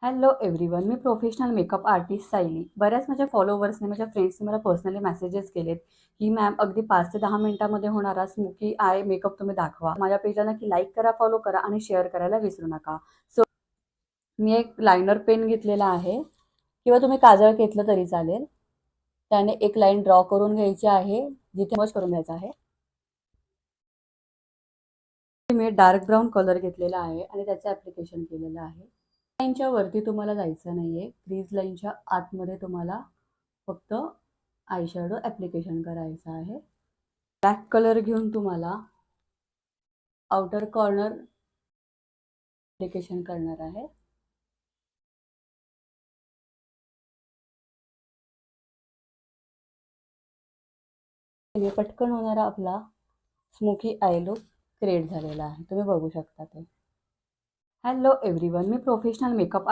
Hello everyone, मी professional makeup artist Sayali. बऱ्याच माझ्या फॉलोवर्सने, माझ्या फ्रेंड्सने मला पर्सनली मेसेजेस केलेत की मॅम अगदी 5 ते 10 मिनिटांमध्ये होणारा स्मोकी आय मेकअप तुम्ही दाखवा. माझ्या पेजला नक्की लाईक करा, फॉलो करा आणि शेअर करायला विसरू नका. सो मी एक लायनर पेन घेतलेला आहे किंवा तुम्ही काजळ घेतलं तरी चालेल. त्याने एक लाईन ड्रॉ करून घ्यायची आहे, जिथे मच करून घ्यायचा आहे. मी डार्क ब्राऊन कलर घेतलेला आहे आणि त्याचं ॲप्लिकेशन केलेलं आहे. लाईनच्या वरती तुम्हाला जायचं नाहीये. क्रीज लाईनच्या आतमध्ये तुम्हाला फक्त आयशॅडो ॲप्लिकेशन करायचं आहे. ब्लॅक कलर घेऊन तुम्हाला आउटर कॉर्नर ॲप्लिकेशन करणार आहे. पटकन होणारा आपला स्मोकी आय लुक क्रिएट झालेला आहे. तुम्ही बघू शकता ते. हॅलो एव्हरीवन, मी प्रोफेशनल मेकअप